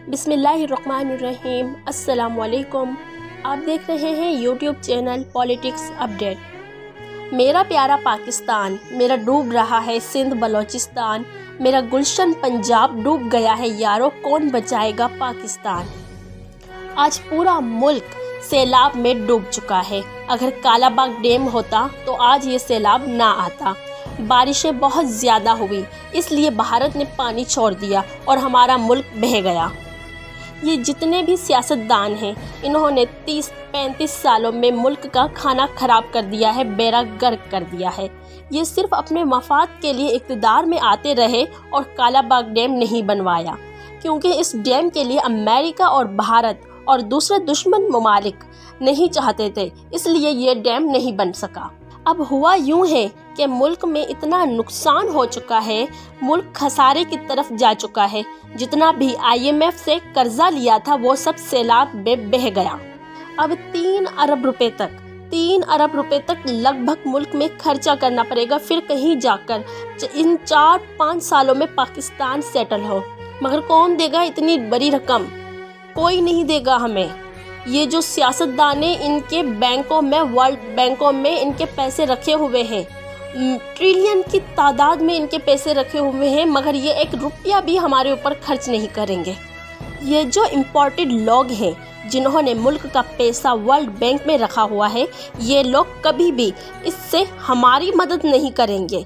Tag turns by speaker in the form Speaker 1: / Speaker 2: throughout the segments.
Speaker 1: बिस्मिल्लाहिर्रहमानिर्रहीम। अस्सलाम वालेकुम। आप देख रहे हैं यूट्यूब चैनल पॉलिटिक्स अपडेट। मेरा प्यारा पाकिस्तान, मेरा डूब रहा है सिंध बलोचिस्तान, मेरा गुलशन पंजाब डूब गया है यारो, कौन बचाएगा पाकिस्तान। आज पूरा मुल्क सैलाब में डूब चुका है। अगर कालाबाग डैम होता तो आज ये सैलाब ना आता। बारिशें बहुत ज़्यादा हुई, इसलिए भारत ने पानी छोड़ दिया और हमारा मुल्क बह गया। ये जितने भी सियासतदान हैं, इन्होंने 30-35 सालों में मुल्क का खाना खराब कर दिया है, बेड़ा गर्क कर दिया है। ये सिर्फ अपने मफाद के लिए इक़्तिदार में आते रहे और कालाबाग डैम नहीं बनवाया, क्योंकि इस डैम के लिए अमेरिका और भारत और दूसरे दुश्मन ममालिक नहीं चाहते थे, इसलिए ये डैम नहीं बन सका। अब हुआ यूं है कि मुल्क में इतना नुकसान हो चुका है, मुल्क खसारे की तरफ जा चुका है। जितना भी IMF से कर्जा लिया था वो सब सैलाब में बह गया। अब 3 अरब रुपए तक लगभग मुल्क में खर्चा करना पड़ेगा, फिर कहीं जाकर इन 4-5 सालों में पाकिस्तान सेटल हो। मगर कौन देगा इतनी बड़ी रकम? कोई नहीं देगा हमें। ये जो सियासतदान हैं, इनके बैंकों में, वर्ल्ड बैंकों में इनके पैसे रखे हुए हैं, ट्रिलियन की तादाद में इनके पैसे रखे हुए हैं, मगर ये 1 रुपया भी हमारे ऊपर खर्च नहीं करेंगे। ये जो इम्पोर्टेड लोग हैं, जिन्होंने मुल्क का पैसा वर्ल्ड बैंक में रखा हुआ है, ये लोग कभी भी इससे हमारी मदद नहीं करेंगे,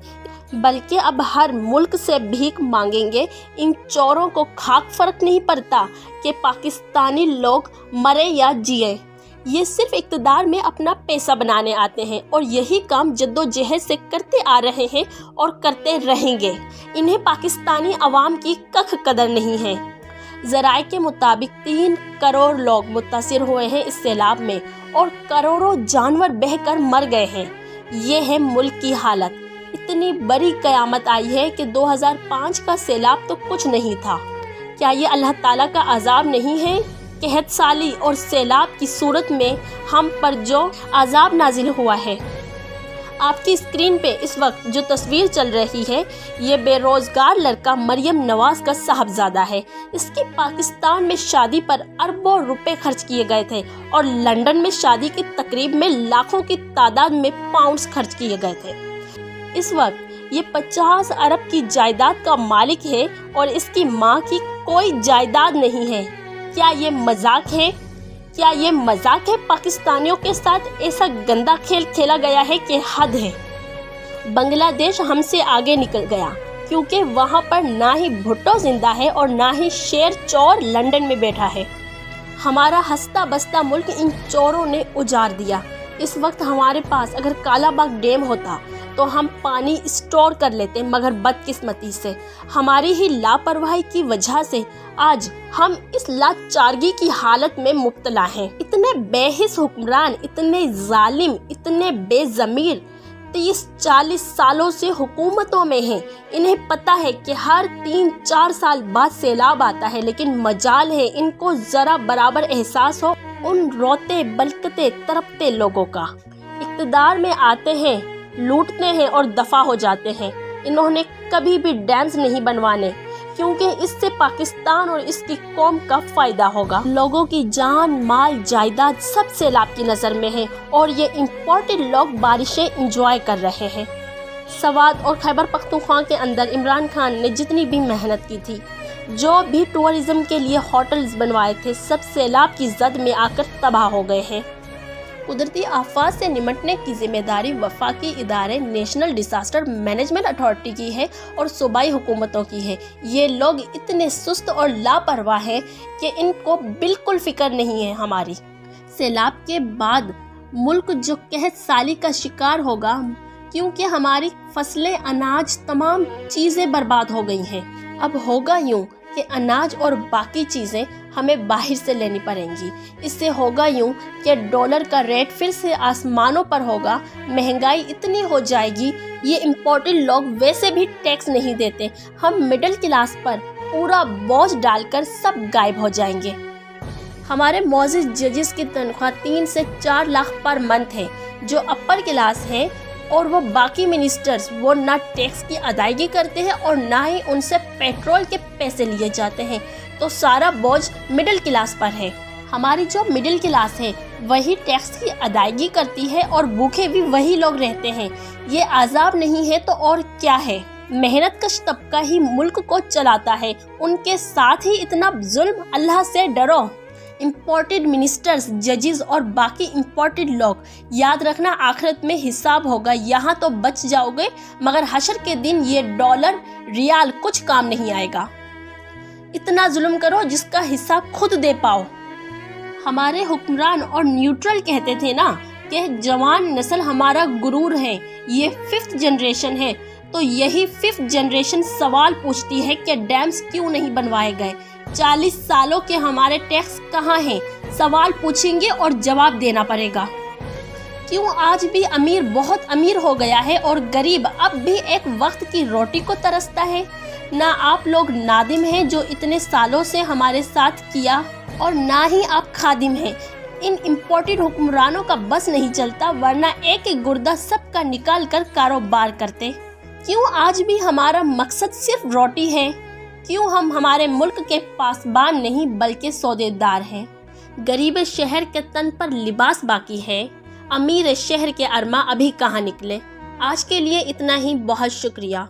Speaker 1: बल्कि अब हर मुल्क से भीख मांगेंगे। इन चोरों को खाक फर्क नहीं पड़ता कि पाकिस्तानी लोग मरे या जिए। ये सिर्फ इक़्तिदार में अपना पैसा बनाने आते हैं और यही काम जद्दोजहद से करते आ रहे हैं और करते रहेंगे। इन्हें पाकिस्तानी अवाम की कख कदर नहीं है। ज़राए के मुताबिक 3 करोड़ लोग मुतासिर हुए हैं इस सैलाब में और करोड़ों जानवर बहकर मर गए हैं। ये है मुल्क की हालत। इतनी बड़ी क़यामत आई है कि 2005 का सैलाब तो कुछ नहीं था। क्या ये अल्लाह ताला का अज़ाब नहीं है? कहत साली और सैलाब की सूरत में हम पर जो अज़ाब नाजिल हुआ है। आपकी स्क्रीन पे इस वक्त जो तस्वीर चल रही है, ये बेरोज़गार लड़का मरियम नवाज़ का साहबजादा है। इसकी पाकिस्तान में शादी पर अरबों रुपए खर्च किए गए थे और लंदन में शादी की तकरीब में लाखों की तादाद में पाउंड्स खर्च किए गए थे। इस वक्त ये 50 अरब की जायदाद का मालिक है और इसकी माँ की कोई जायदाद नहीं है। क्या ये मजाक है? क्या ये मजाक है? पाकिस्तानियों के साथ ऐसा गंदा खेल खेला गया है कि हद है। बांग्लादेश हमसे आगे निकल गया, क्योंकि वहाँ पर ना ही भुट्टो जिंदा है और ना ही शेर चोर लंदन में बैठा है। हमारा हंसता बसता मुल्क इन चोरों ने उजाड़ दिया। इस वक्त हमारे पास अगर कालाबाग डैम होता तो हम पानी स्टोर कर लेते, मगर बदकिस्मती से, हमारी ही लापरवाही की वजह से आज हम इस लाचारगी की हालत में मुब्तला हैं। इतने बेहिस हुक्मरान, इतने जालिम, इतने बेज़मीर 30-40 सालों से हुकूमतों में हैं। इन्हें पता है कि हर 3-4 साल बाद सैलाब आता है, लेकिन मजाल है इनको ज़रा बराबर एहसास हो उन रोते बलकते तड़पते लोगों का। इक़्तिदार में आते हैं, लूटते हैं और दफा हो जाते हैं। इन्होंने कभी भी डैम्स नहीं बनवाने, क्योंकि इससे पाकिस्तान और इसकी कौम का फ़ायदा होगा। लोगों की जान, माल, जायदाद सब सैलाब की नज़र में है और ये इम्पोर्टेड लोग बारिशें इंजॉय कर रहे हैं। सवात और खैबर पख्तूनख्वा के अंदर इमरान खान ने जितनी भी मेहनत की थी, जो भी टूरिज़्म के लिए होटल्स बनवाए थे, सब सैलाब की जद में आकर तबाह हो गए हैं। कुदरती आफात से निमटने की जिम्मेदारी वफाकी इदारे नेशनल डिसास्टर मैनेजमेंट अथॉरिटी की है और सूबाई हुकूमतों की है। ये लोग इतने सुस्त और लापरवाह हैं कि इनको बिल्कुल फ़िक्र नहीं है हमारी। सैलाब के बाद मुल्क जो कहत साली का शिकार होगा, क्योंकि हमारी फसलें, अनाज, तमाम चीज़ें बर्बाद हो गई हैं। अब होगा यूँ कि अनाज और बाकी चीज़ें हमें बाहर से लेनी पड़ेंगी। इससे होगा यूँ कि डॉलर का रेट फिर से आसमानों पर होगा, महंगाई इतनी हो जाएगी, ये इम्पोर्टेड लोग वैसे भी टैक्स नहीं देते, हम मिडिल क्लास पर पूरा बोझ डालकर सब गायब हो जाएंगे। हमारे मौजूद जजेस की तनख्वाह 3 से 4 लाख पर मंथ है। जो अपर क्लास हैं और वो बाकी मिनिस्टर्स वो ना टैक्स की अदायगी करते हैं और ना ही उनसे पेट्रोल के पैसे लिए जाते हैं। तो सारा बोझ मिडिल क्लास पर है। हमारी जो मिडिल क्लास है वही टैक्स की अदायगी करती है और भूखे भी वही लोग रहते हैं। ये अजाब नहीं है तो और क्या है। मेहनत कश तबका ही मुल्क को चलाता है, उनके साथ ही इतना जुल्म। अल्लाह से डरो। इम्पोर्टेड मिनिस्टर्स, जजेस और बाकी इम्पोर्टेड लोग, याद रखना आखिरत में हिसाब होगा। यहाँ तो बच जाओगे मगर हशर के दिन ये डॉलर रियाल कुछ काम नहीं आएगा। इतना जुल्म करो जिसका हिसाब खुद दे पाओ। हमारे हुक्मरान और न्यूट्रल कहते थे ना कि जवान नस्ल हमारा गुरूर है, ये 5th जनरेशन है। तो यही 5th जनरेशन सवाल पूछती है कि डैम्स क्यों नहीं बनवाए गए। 40 सालों के हमारे टैक्स कहाँ हैं? सवाल पूछेंगे और जवाब देना पड़ेगा। क्यों आज भी अमीर बहुत अमीर हो गया है और गरीब अब भी एक वक्त की रोटी को तरसता है? ना आप लोग नादिम हैं जो इतने सालों से हमारे साथ किया, और ना ही आप खादिम हैं। इन इम्पोर्टेड हुक्मरानों का बस नहीं चलता, वरना एक एक गुर्दा सबका निकाल कर कारोबार करते। क्यों आज भी हमारा मकसद सिर्फ रोटी है? क्यों हम हमारे मुल्क के पासबान नहीं बल्कि सौदेदार हैं? गरीब शहर के तन पर लिबास बाकी है, अमीर शहर के अरमा अभी कहाँ निकले। आज के लिए इतना ही, बहुत शुक्रिया।